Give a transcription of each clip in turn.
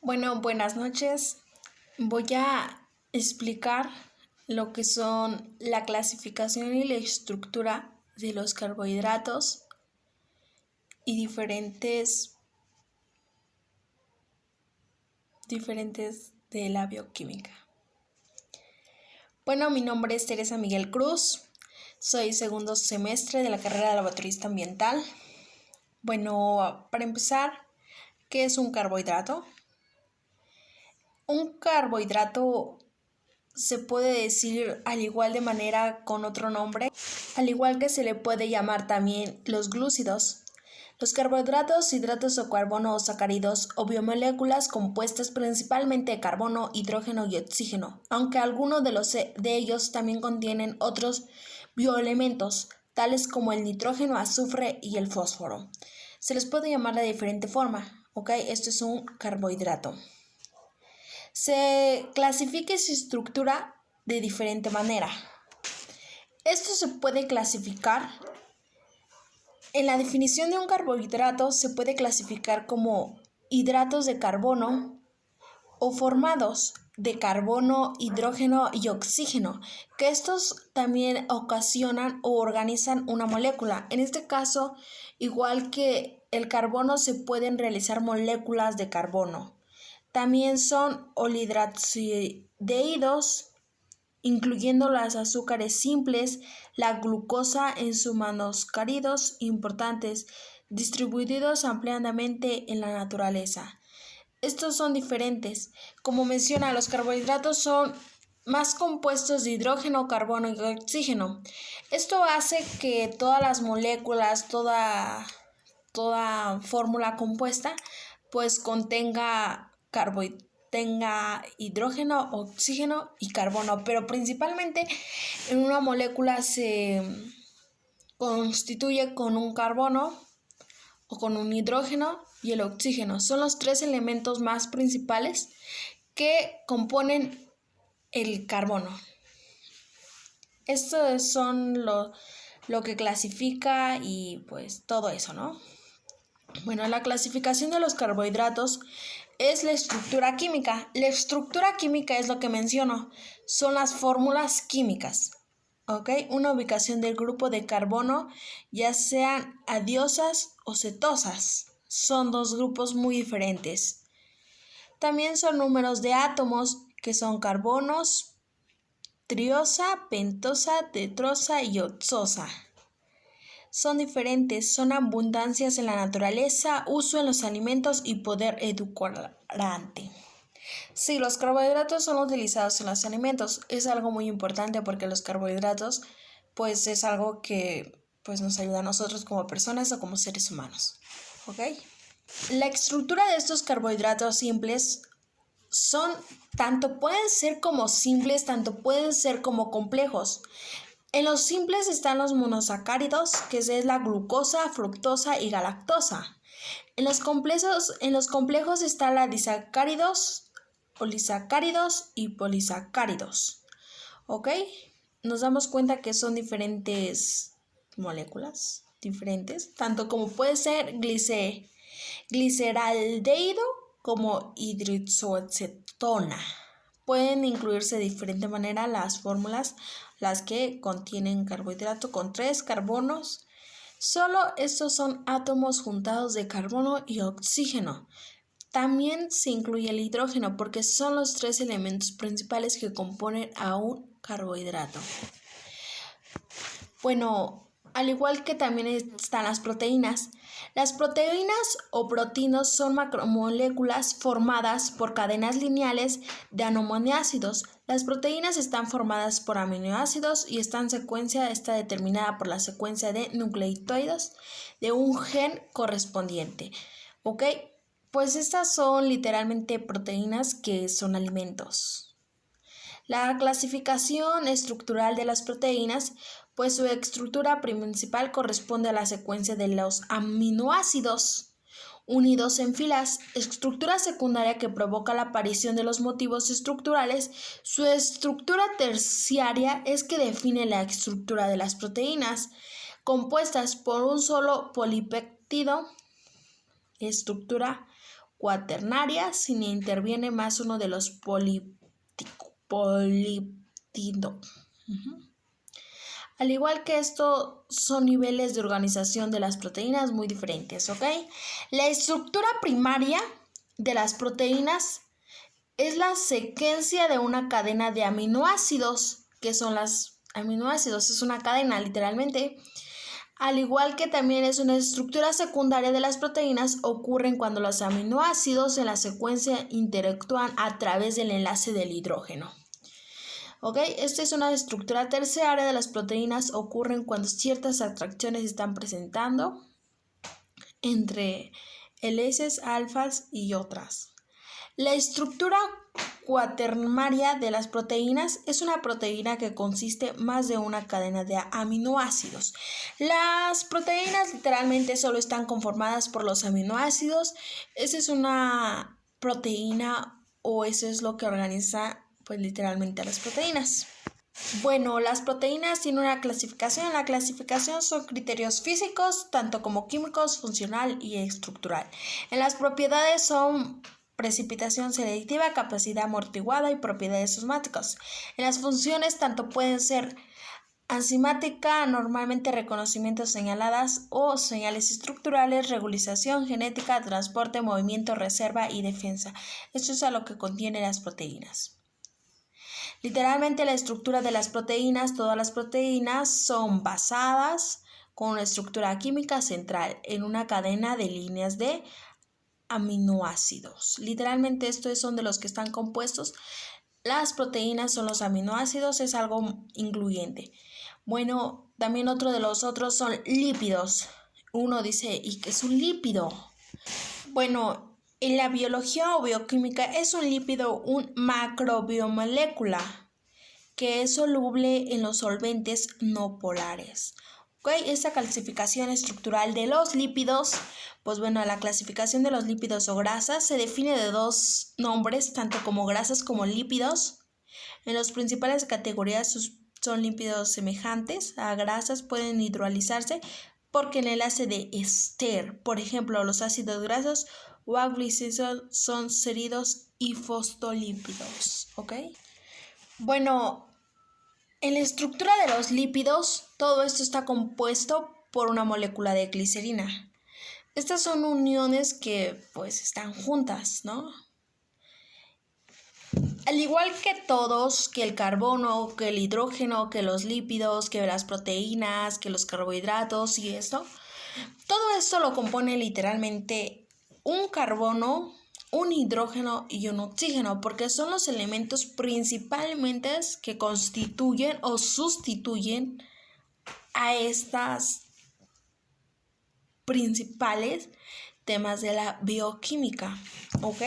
Bueno, buenas noches. Voy a explicar lo que son la clasificación y la estructura de los carbohidratos y diferentes de la bioquímica. Bueno, mi nombre es Teresa Miguel Cruz. Soy segundo semestre de la carrera de laboratorista ambiental. Bueno, para empezar, ¿qué es un carbohidrato? Un carbohidrato se puede decir al igual de manera con otro nombre, al igual que se le puede llamar también los glúcidos. Los carbohidratos, hidratos o carbono o sacáridos o biomoléculas compuestas principalmente de carbono, hidrógeno y oxígeno, aunque algunos de ellos también contienen otros bioelementos, tales como el nitrógeno, azufre y el fósforo. Se les puede llamar de diferente forma, ¿ok? Esto es un carbohidrato. Se clasifica y se estructura de diferente manera. Esto se puede clasificar. En la definición de un carbohidrato se puede clasificar como hidratos de carbono o formados de carbono, hidrógeno y oxígeno, que estos también ocasionan o organizan una molécula. En este caso, igual que el carbono, se pueden realizar moléculas de carbono. También son olihidroxideídos, incluyendo los azúcares simples, la glucosa en sus monosacáridos importantes, distribuidos ampliamente en la naturaleza. Estos son diferentes. Como menciona, los carbohidratos son más compuestos de hidrógeno, carbono y oxígeno. Esto hace que todas las moléculas, toda fórmula compuesta, pues tenga hidrógeno, oxígeno y carbono, pero principalmente en una molécula se constituye con un carbono o con un hidrógeno y el oxígeno. Son los tres elementos más principales que componen el carbono. Esto son lo que clasifica y pues todo eso, ¿no? Bueno, la clasificación de los carbohidratos es la estructura química. La estructura química es lo que menciono, son las fórmulas químicas, ¿ok? Una ubicación del grupo de carbono, ya sean adiosas o cetosas. Son dos grupos muy diferentes. También son números de átomos, que son carbonos, triosa, pentosa, tetrosa y oxosa. Son diferentes, son abundancias en la naturaleza, uso en los alimentos y poder edulcorante. Sí, los carbohidratos son utilizados en los alimentos. Es algo muy importante porque los carbohidratos pues es algo que pues nos ayuda a nosotros como personas o como seres humanos. ¿Ok? La estructura de estos carbohidratos simples pueden ser como simples, tanto pueden ser como complejos. En los simples están los monosacáridos, que es la glucosa, fructosa y galactosa. En los complejos están los disacáridos, polisacáridos y polisacáridos. ¿Ok? Nos damos cuenta que son diferentes moléculas, diferentes, tanto como puede ser gliceraldehído como hidroxoacetona. Pueden incluirse de diferente manera las fórmulas, las que contienen carbohidrato con 3 carbonos. Solo estos son átomos juntados de carbono y oxígeno. También se incluye el hidrógeno porque son los 3 elementos principales que componen a un carbohidrato. Bueno, al igual que también están las proteínas. Las proteínas o protinos son macromoléculas formadas por cadenas lineales de aminoácidos. Las proteínas están formadas por aminoácidos y esta secuencia está determinada por la secuencia de nucleótidos de un gen correspondiente. ¿Ok? Pues estas son literalmente proteínas que son alimentos. La clasificación estructural de las proteínas, pues su estructura principal corresponde a la secuencia de los aminoácidos unidos en filas. Estructura secundaria que provoca la aparición de los motivos estructurales. Su estructura terciaria es que define la estructura de las proteínas compuestas por un solo polipéptido. Estructura cuaternaria si interviene más uno de los poliptidos. Al igual que esto, son niveles de organización de las proteínas muy diferentes, ¿ok? La estructura primaria de las proteínas es la secuencia de una cadena de aminoácidos, que son los aminoácidos, es una cadena literalmente. Al igual que también es una estructura secundaria de las proteínas, ocurren cuando los aminoácidos en la secuencia interactúan a través del enlace del hidrógeno. ¿Ok? Esta es una estructura terciaria de las proteínas, ocurren cuando ciertas atracciones se están presentando entre hélices, alfas y otras. La estructura cuaternaria de las proteínas es una proteína que consiste más de una cadena de aminoácidos. Las proteínas literalmente solo están conformadas por los aminoácidos. Esa es una proteína o eso es lo que organiza pues literalmente a las proteínas. Bueno, las proteínas tienen una clasificación. La clasificación son criterios físicos, tanto como químicos, funcional y estructural. En las propiedades son precipitación selectiva, capacidad amortiguada y propiedades osmáticas. En las funciones tanto pueden ser enzimática, normalmente reconocimiento señaladas o señales estructurales, regularización, genética, transporte, movimiento, reserva y defensa. Esto es a lo que contienen las proteínas. Literalmente la estructura de las proteínas, todas las proteínas son basadas con una estructura química central en una cadena de líneas de aminoácidos. Literalmente estos son de los que están compuestos. Las proteínas son los aminoácidos, es algo incluyente. Bueno, también otro de los otros son lípidos. Uno dice, ¿y qué es un lípido? Bueno, en la biología o bioquímica es un lípido, un macrobiomolécula que es soluble en los solventes no polares. ¿Okay? Esta clasificación estructural de los lípidos, pues bueno, la clasificación de los lípidos o grasas se define de dos nombres, tanto como grasas como lípidos. En las principales categorías son lípidos semejantes a grasas, pueden hidrolizarse porque el enlace de ester, por ejemplo, los ácidos grasos o glicerol son séridos y fosfolípidos, ¿ok? Bueno, en la estructura de los lípidos, todo esto está compuesto por una molécula de glicerina. Estas son uniones que pues están juntas, ¿no? Al igual que todos, que el carbono, que el hidrógeno, que los lípidos, que las proteínas, que los carbohidratos y esto, todo esto lo compone literalmente un carbono, un hidrógeno y un oxígeno, porque son los elementos principalmente que constituyen o sustituyen a estas principales temas de la bioquímica, ¿ok?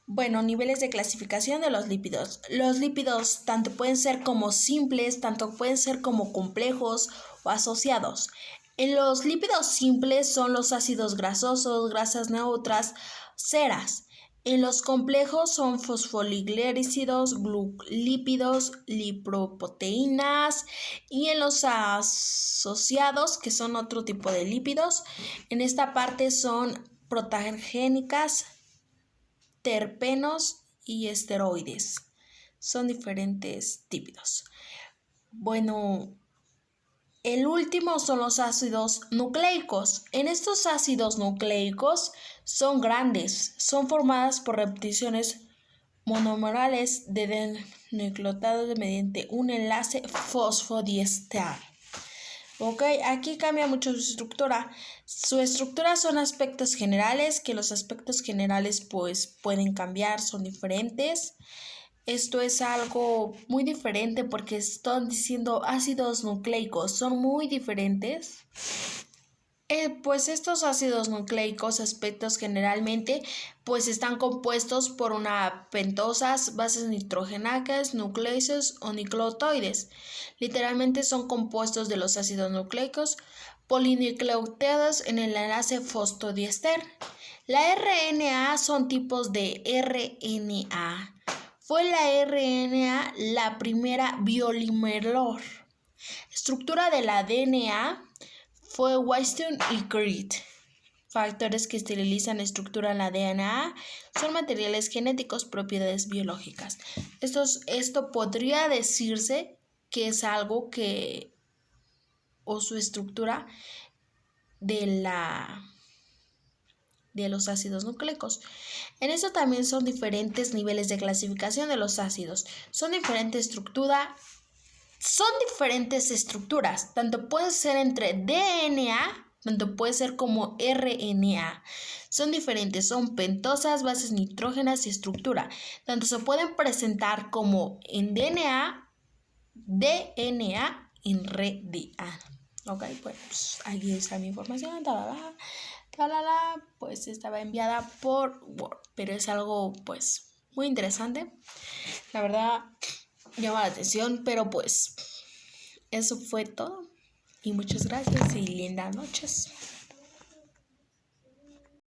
Bueno, niveles de clasificación de los lípidos. Los lípidos tanto pueden ser como simples, tanto pueden ser como complejos o asociados. En los lípidos simples son los ácidos grasosos, grasas neutras, ceras. En los complejos son fosfoliglicéridos, lípidos, lipoproteínas. Y en los asociados, que son otro tipo de lípidos, en esta parte son protagénicas, terpenos y esteroides. Son diferentes lípidos. Bueno, el último son los ácidos nucleicos. En estos ácidos nucleicos son grandes, son formadas por repeticiones monomerales de nucleótidos mediante un enlace fosfodiester. Ok, aquí cambia mucho su estructura. Su estructura son aspectos generales, que los aspectos generales pues pueden cambiar, son diferentes. Esto es algo muy diferente porque están diciendo ácidos nucleicos, son muy diferentes. Pues estos ácidos nucleicos, aspectos generalmente, pues están compuestos por una pentosas, bases nitrogenadas, nucleosas o nucleotides. Literalmente son compuestos de los ácidos nucleicos polinucleotidados en el enlace fosfodiester. La RNA son tipos de RNA. Fue la RNA la primera biolimerlor. Estructura de la DNA fue Weston y Crick. factores que esterilizan, estructuran la DNA, son materiales genéticos, propiedades biológicas. Esto podría decirse que es algo que, o su estructura de los ácidos nucleicos. En eso también son diferentes niveles de clasificación de los ácidos. Son diferentes estructuras. Tanto puede ser entre DNA, tanto puede ser como RNA. Son diferentes, son pentosas, bases nitrógenas y estructura. Tanto se pueden presentar como en DNA en RDA. Ok, pues aquí está mi información. Pues estaba enviada por Word, pero es algo pues muy interesante. La verdad llama la atención, pero pues eso fue todo. Y muchas gracias y lindas noches.